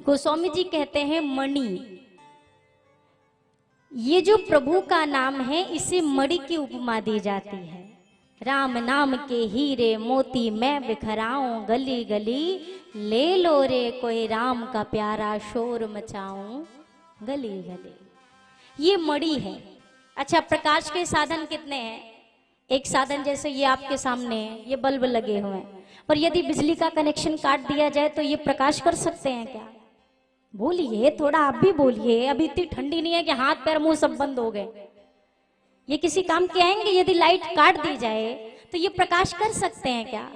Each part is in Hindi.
गोस्वामी जी कहते हैं मणि, ये जो प्रभु का नाम है इसे मणि की उपमा दी जाती है। राम नाम के हीरे मोती मैं बिखराऊं गली गली, ले लो रे कोई राम का प्यारा शोर मचाऊं गली गली। ये मणि है। अच्छा, प्रकाश के साधन कितने हैं? एक साधन जैसे ये आपके सामने है, ये बल्ब लगे हुए हैं, पर यदि बिजली का कनेक्शन काट दिया जाए तो ये प्रकाश कर सकते हैं क्या? बोलिए, थोड़ा आप भी बोलिए। अभी इतनी ठंडी नहीं है कि हाथ पैर मुंह सब बंद हो गए। ये किसी काम के आएंगे? यदि लाइट काट दी जाए तो ये प्रकाश कर सकते हैं क्या?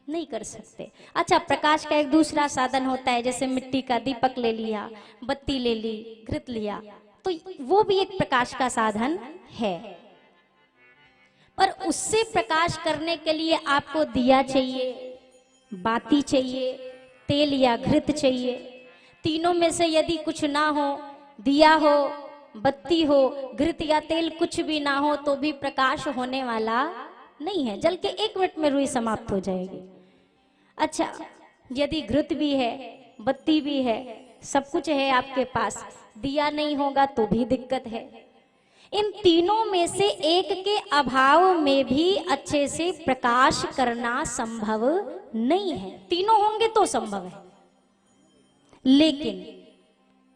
नहीं कर सकते। अच्छा, प्रकाश का एक दूसरा साधन होता है, जैसे मिट्टी का दीपक ले लिया, बत्ती ले ली, घृत लिया, तो वो भी एक प्रकाश का साधन है। पर उससे प्रकाश करने के लिए आपको दिया चाहिए, बाती चाहिए, तेल या घृत चाहिए। तीनों में से यदि कुछ ना हो, दिया हो, बत्ती हो, घृत या तेल कुछ भी ना हो, तो भी प्रकाश होने वाला नहीं है। जल के 1 मिनट में रुई समाप्त हो जाएगी। अच्छा, यदि घृत भी है, बत्ती भी है, सब कुछ है आपके पास, दिया नहीं होगा तो भी दिक्कत है। इन तीनों में से एक के अभाव में भी अच्छे से प्रकाश करना संभव नहीं है। तीनों होंगे तो संभव है। लेकिन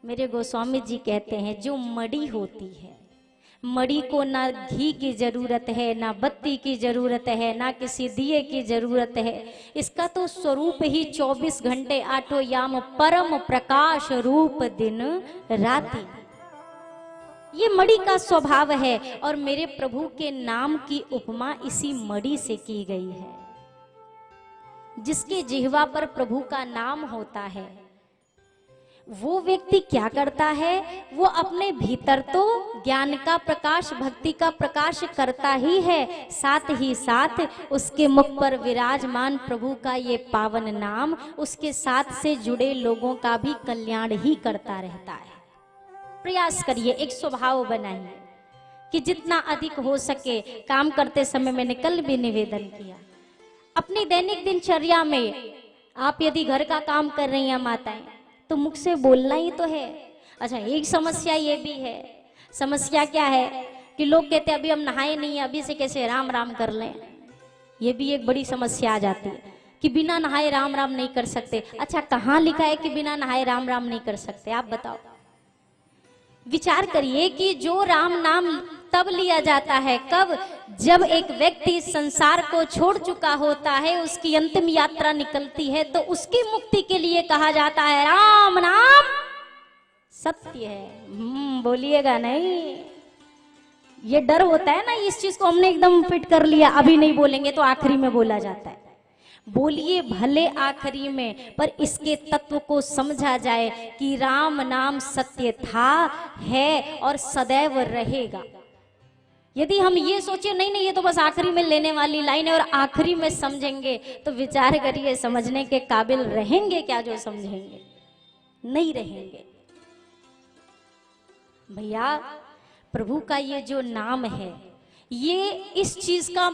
मेरे गोस्वामी जी कहते हैं जो मणि होती है, मणि को ना घी की जरूरत है, ना बत्ती की जरूरत है, ना किसी दिए की जरूरत है। इसका तो स्वरूप ही 24 घंटे 8 याम परम प्रकाश रूप दिन राति, ये मणि का स्वभाव है। और मेरे प्रभु के नाम की उपमा इसी मणि से की गई है। जिसके जिह्वा पर प्रभु का नाम होता है वो व्यक्ति क्या करता है? वो अपने भीतर तो ज्ञान का प्रकाश, भक्ति का प्रकाश करता ही है, साथ ही साथ उसके मुख पर विराजमान प्रभु का ये पावन नाम उसके साथ से जुड़े लोगों का भी कल्याण ही करता रहता है। प्रयास करिए, एक स्वभाव बनाइए कि जितना अधिक हो सके काम करते समय, मैंने कल भी निवेदन किया, अपनी दैनिक दिनचर्या में आप यदि घर का काम कर रही हैं माताएं, तो मुख से बोलना ही तो है। अच्छा, एक समस्या ये भी है। समस्या क्या है कि लोग कहते हैं अभी हम नहाए नहीं, अभी से कैसे राम राम कर लें। ये भी एक बड़ी समस्या आ जाती है कि बिना नहाए राम राम नहीं कर सकते। अच्छा, कहाँ लिखा है कि बिना नहाए राम राम नहीं कर सकते? आप बताओ। विचार करिए कि जो राम नाम तब लिया जाता है, कब? जब एक व्यक्ति संसार को छोड़ चुका होता है, उसकी अंतिम यात्रा निकलती है, तो उसकी मुक्ति के लिए कहा जाता है राम नाम सत्य है। बोलिएगा नहीं? ये डर होता है ना, इस चीज को हमने एकदम फिट कर लिया, अभी नहीं बोलेंगे तो आखिरी में बोला जाता है। बोलिए भले आखिरी में, पर इसके तत्व को समझा जाए कि राम नाम सत्य था, है और सदैव रहेगा। यदि हम ये सोचे नहीं नहीं ये तो बस आखिरी में लेने वाली लाइन है और आखिरी में समझेंगे, तो विचार करिए समझने के काबिल रहेंगे क्या जो समझेंगे? नहीं रहेंगे। भैया, प्रभु का ये जो नाम है, ये इस चीज का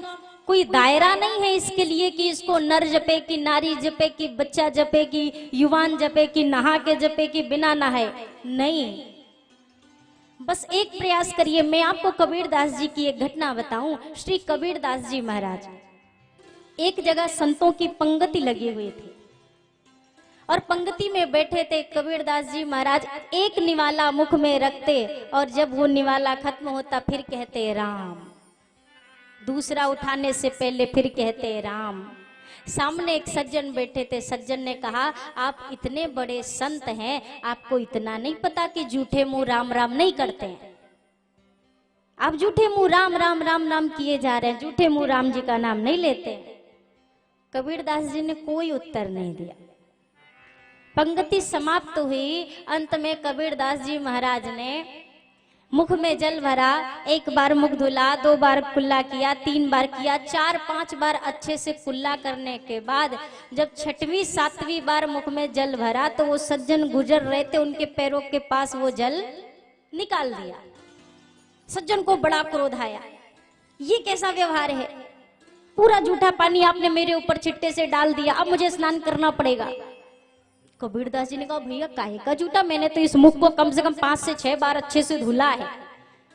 कोई दायरा नहीं है इसके लिए कि इसको नर जपे कि नारी जपे कि बच्चा जपे कि युवान जपे कि नहा के जपे कि बिना नहाए। नहीं, बस एक प्रयास करिए। मैं आपको कबीरदास जी की एक घटना बताऊं। श्री कबीरदास जी महाराज, एक जगह संतों की पंक्ति लगी हुई थी और पंक्ति में बैठे थे कबीरदास जी महाराज। एक निवाला मुख में रखते और जब वो निवाला खत्म होता फिर कहते राम, दूसरा उठाने से पहले फिर कहते राम। सामने एक सज्जन बैठे थे। सज्जन ने कहा, आप इतने बड़े संत हैं, आपको इतना नहीं पता कि झूठे मुंह राम राम नहीं करते हैं? आप झूठे मुंह राम राम राम नाम किए जा रहे हैं, झूठे मुंह राम जी का नाम नहीं लेते। कबीरदास जी ने कोई उत्तर नहीं दिया। पंक्ति समाप्त हुई। अंत में कबीरदास जी महाराज ने मुख में जल भरा, एक बार मुख धुला, 2 बार कुल्ला किया, 3 बार किया, 4-5 बार अच्छे से कुल्ला करने के बाद जब 6वीं 7वीं बार मुख में जल भरा तो वो सज्जन गुजर रहे थे, उनके पैरों के पास वो जल निकाल दिया। सज्जन को बड़ा क्रोध आया, ये कैसा व्यवहार है? पूरा जूठा पानी आपने मेरे ऊपर छिट्टे से डाल दिया, अब मुझे स्नान करना पड़ेगा। कबीरदास जी ने कहा भैया काहे का जूठा, मैंने तो इस मुख को कम से कम 5 से 6 बार अच्छे से धुला है,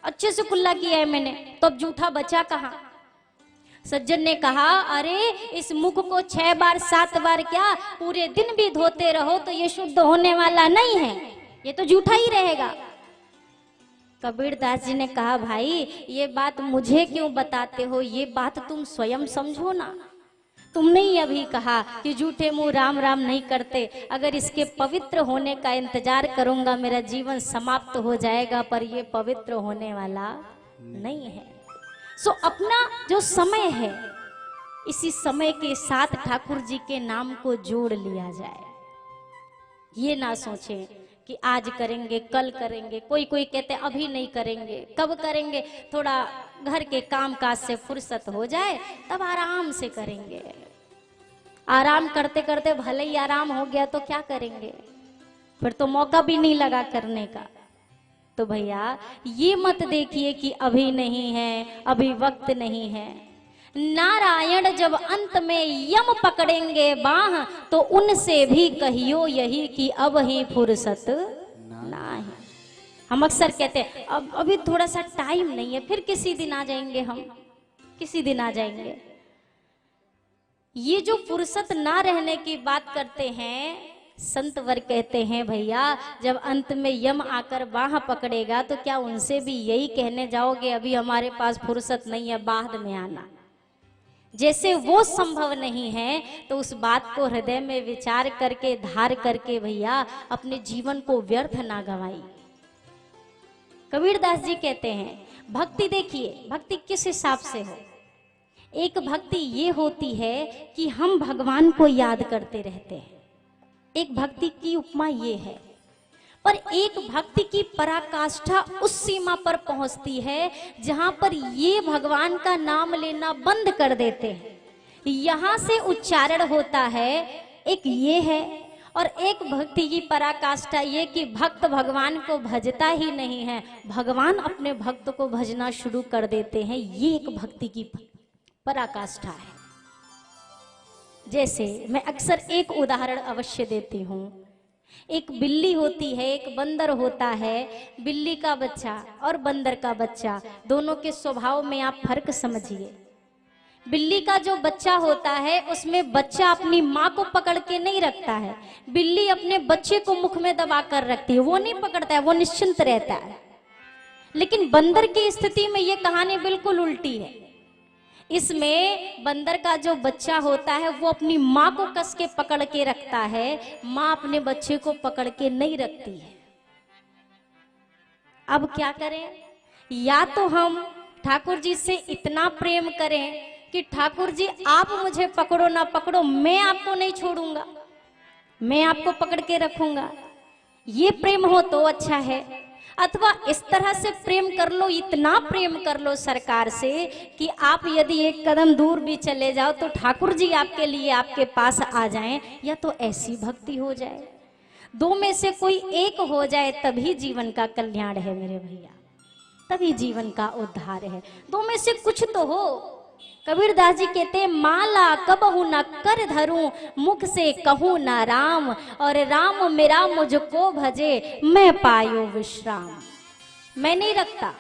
अच्छे से कुल्ला किया है मैंने, तो अब जूठा बचा कहाँ। सज्जन ने कहा अरे इस मुख को 6 बार 7 बार क्या, पूरे दिन भी धोते रहो तो ये शुद्ध होने वाला नहीं है, ये तो जूठा ही रहेगा। कबीरदास जी ने कहा भाई ये बात मुझे क्यों बताते हो, ये बात तुम स्वयं समझो ना। तुमने ही अभी कहा कि जूठे मुंह राम राम नहीं करते, अगर इसके पवित्र होने का इंतजार करूंगा मेरा जीवन समाप्त हो जाएगा, पर ये पवित्र होने वाला नहीं है। सो अपना जो समय है इसी समय के साथ ठाकुर जी के नाम को जोड़ लिया जाए। ये ना सोचें कि आज करेंगे कल करेंगे, कोई कोई कहते अभी नहीं करेंगे, कब करेंगे, थोड़ा घर के काम काज से फुर्सत हो जाए तब आराम से करेंगे। आराम करते करते भले ही आराम हो गया तो क्या करेंगे, फिर तो मौका भी नहीं लगा करने का। तो भैया ये मत देखिए कि अभी नहीं है, अभी वक्त नहीं है। नारायण जब अंत में यम पकड़ेंगे बाह, तो उनसे भी कहियो यही कि अब ही फुर्सत ना है। हम अक्सर कहते हैं अब अभी थोड़ा सा टाइम नहीं है, फिर किसी दिन आ जाएंगे, हम किसी दिन आ जाएंगे। ये जो फुर्सत ना रहने की बात करते हैं, संत वर कहते हैं भैया जब अंत में यम आकर बाह पकड़ेगा तो क्या उनसे भी यही कहने जाओगे अभी हमारे पास फुर्सत नहीं है, बाद में आना। जैसे वो संभव नहीं है तो उस बात को हृदय में विचार करके धार करके भैया अपने जीवन को व्यर्थ ना गवाई। कबीरदास जी कहते हैं भक्ति देखिए, भक्ति किस हिसाब से हो। एक भक्ति ये होती है कि हम भगवान को याद करते रहते हैं, एक भक्ति की उपमा ये है। पर एक भक्ति की पराकाष्ठा उस सीमा पर पहुंचती है जहां पर ये भगवान का नाम लेना बंद कर देते हैं, यहां से उच्चारण होता है, एक ये है। और एक भक्ति की पराकाष्ठा ये कि भक्त भगवान को भजता ही नहीं है, भगवान अपने भक्त को भजना शुरू कर देते हैं, ये एक भक्ति की पराकाष्ठा है। जैसे मैं अक्सर एक उदाहरण अवश्य देती हूँ। एक बिल्ली होती है, एक बंदर होता है। बिल्ली का बच्चा और बंदर का बच्चा दोनों के स्वभाव में आप फर्क समझिए। बिल्ली का जो बच्चा होता है उसमें बच्चा अपनी माँ को पकड़ के नहीं रखता है, बिल्ली अपने बच्चे को मुख में दबा कर रखती है, वो नहीं पकड़ता है, वो निश्चिंत रहता है। लेकिन बंदर की स्थिति में ये कहानी बिल्कुल उल्टी है। इसमें बंदर का जो बच्चा होता है वो अपनी माँ को कस के पकड़ के रखता है, माँ अपने बच्चे को पकड़ के नहीं रखती है। अब क्या करें, या तो हम ठाकुर जी से इतना प्रेम करें कि ठाकुर जी आप मुझे पकड़ो ना पकड़ो, मैं आपको नहीं छोड़ूंगा, मैं आपको पकड़ के रखूंगा, ये प्रेम हो तो अच्छा है। अथवा इस तरह से प्रेम कर लो, इतना प्रेम कर लो सरकार से कि आप यदि एक कदम दूर भी चले जाओ तो ठाकुर जी आपके लिए आपके पास आ जाएं, या तो ऐसी भक्ति हो जाए। दो में से कोई एक हो जाए तभी जीवन का कल्याण है मेरे भैया, तभी जीवन का उद्धार है। दो में से कुछ तो हो। कबीरदास जी कहते माला कबहू न कर धरूं, मुख से कहूं ना राम, और राम मेरा मुझको भजे मैं पायो विश्राम। मैं नहीं रखता,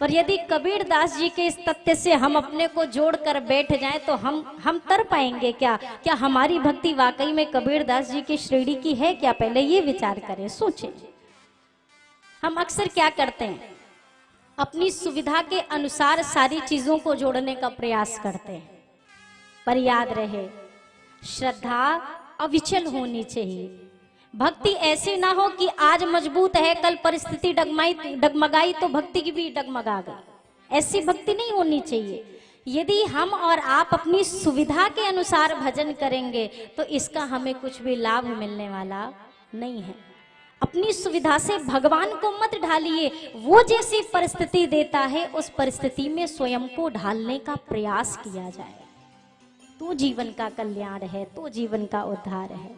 पर यदि कबीरदास जी के इस तथ्य से हम अपने को जोड़कर बैठ जाएं तो हम तर पाएंगे क्या? क्या हमारी भक्ति वाकई में कबीरदास जी की श्रेणी की है क्या? पहले ये विचार करें, सोचें। हम अक्सर क्या करते हैं, अपनी सुविधा के अनुसार सारी चीजों को जोड़ने का प्रयास करते हैं। पर याद रहे, श्रद्धा अविचल होनी चाहिए। भक्ति ऐसी ना हो कि आज मजबूत है, कल परिस्थिति डगमगाई तो भक्ति की भी डगमगा गई। ऐसी भक्ति नहीं होनी चाहिए। यदि हम और आप अपनी सुविधा के अनुसार भजन करेंगे तो इसका हमें कुछ भी लाभ मिलने वाला नहीं है। अपनी सुविधा से भगवान को मत ढालिए, वो जैसी परिस्थिति देता है उस परिस्थिति में स्वयं को ढालने का प्रयास किया जाए, तो जीवन का कल्याण है, तो जीवन का उद्धार है।